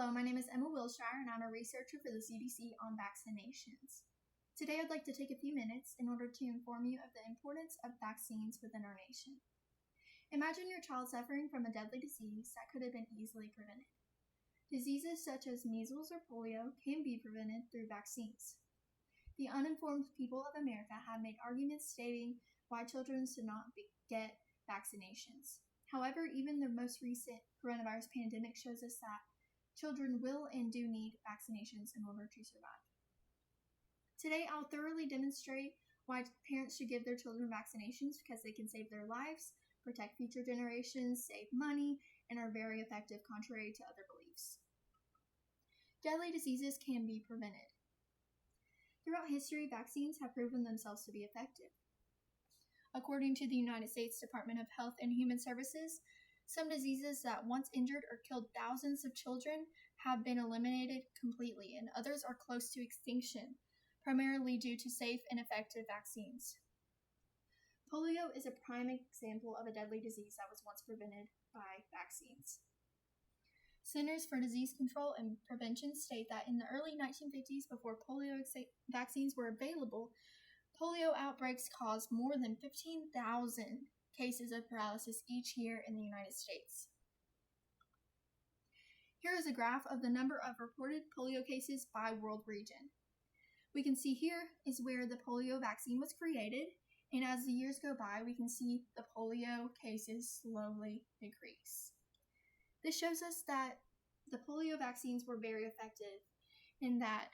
Hello, my name is Emma Wilshire, and I'm a researcher for the CDC on vaccinations. Today, I'd like to take a few minutes in order to inform you of the importance of vaccines within our nation. Imagine your child suffering from a deadly disease that could have been easily prevented. Diseases such as measles or polio can be prevented through vaccines. The uninformed people of America have made arguments stating why children should not get vaccinations. However, even the most recent coronavirus pandemic shows us that children will and do need vaccinations in order to survive. Today, I'll thoroughly demonstrate why parents should give their children vaccinations because they can save their lives, protect future generations, save money, and are very effective contrary to other beliefs. Deadly diseases can be prevented. Throughout history, vaccines have proven themselves to be effective. According to the United States Department of Health and Human Services, some diseases that once injured or killed thousands of children have been eliminated completely, and others are close to extinction, primarily due to safe and effective vaccines. Polio is a prime example of a deadly disease that was once prevented by vaccines. Centers for Disease Control and Prevention state that in the early 1950s, before polio vaccines were available, polio outbreaks caused more than 15,000 cases of paralysis each year in the United States. Here is a graph of the number of reported polio cases by world region. We can see here is where the polio vaccine was created, and as the years go by, we can see the polio cases slowly decrease. This shows us that the polio vaccines were very effective and that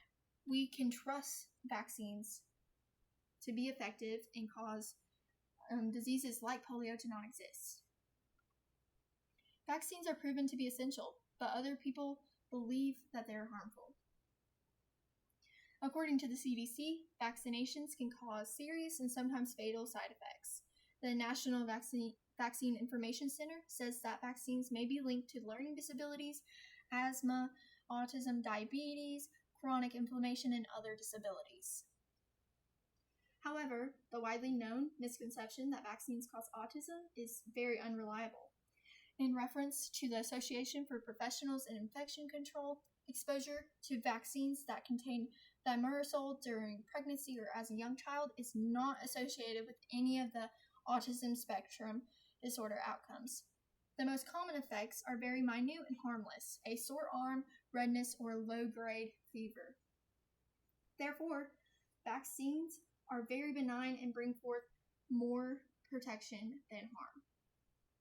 we can trust vaccines to be effective and cause diseases like polio to not exist. Vaccines are proven to be essential, but other people believe that they are harmful. According to the CDC, vaccinations can cause serious and sometimes fatal side effects. The National Vaccine Information Center says that vaccines may be linked to learning disabilities, asthma, autism, diabetes, chronic inflammation, and other disabilities. However, the widely known misconception that vaccines cause autism is very unreliable. In reference to the Association for Professionals in Infection Control, exposure to vaccines that contain thimerosal during pregnancy or as a young child is not associated with any of the autism spectrum disorder outcomes. The most common effects are very minute and harmless: a sore arm, redness, or low-grade fever. Therefore, vaccines are very benign and bring forth more protection than harm.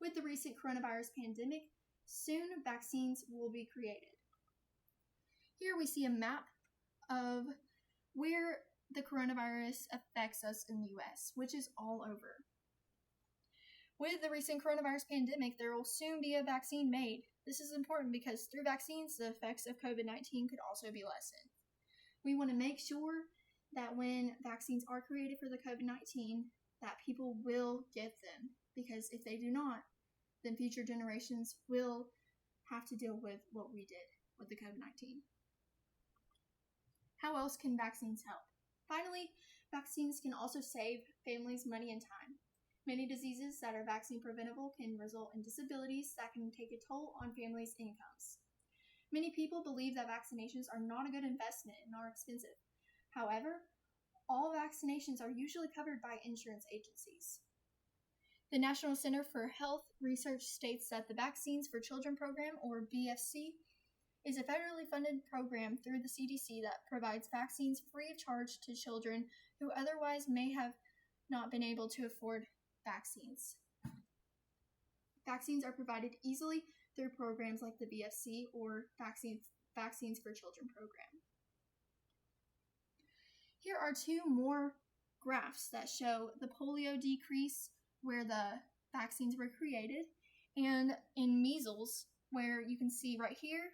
With the recent coronavirus pandemic, soon vaccines will be created. Here we see a map of where the coronavirus affects us in the U.S., which is all over. With the recent coronavirus pandemic, there will soon be a vaccine made. This is important because through vaccines, the effects of COVID-19 could also be lessened. We want to make sure that when vaccines are created for the COVID-19, that people will get them, because if they do not, then future generations will have to deal with what we did with the COVID-19. How else can vaccines help? Finally, vaccines can also save families money and time. Many diseases that are vaccine preventable can result in disabilities that can take a toll on families' incomes. Many people believe that vaccinations are not a good investment and are expensive. However, all vaccinations are usually covered by insurance agencies. The National Center for Health Research states that the Vaccines for Children program, or VFC, is a federally funded program through the CDC that provides vaccines free of charge to children who otherwise may have not been able to afford vaccines. Vaccines are provided easily through programs like the VFC or Vaccines for Children program. Here are two more graphs that show the polio decrease where the vaccines were created, and in measles, where you can see right here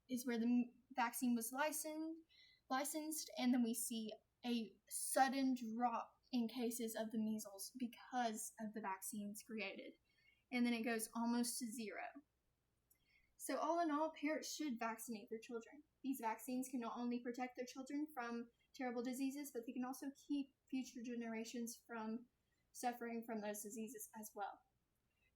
is where the vaccine was licensed, and then we see a sudden drop in cases of the measles because of the vaccines created, and then it goes almost to zero. So all in all, parents should vaccinate their children. These vaccines can not only protect their children from terrible diseases, but they can also keep future generations from suffering from those diseases as well.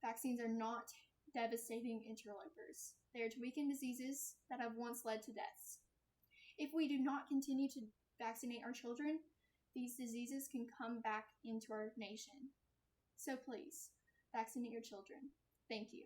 Vaccines are not devastating interlopers. They are to weaken diseases that have once led to deaths. If we do not continue to vaccinate our children, these diseases can come back into our nation. So please, vaccinate your children. Thank you.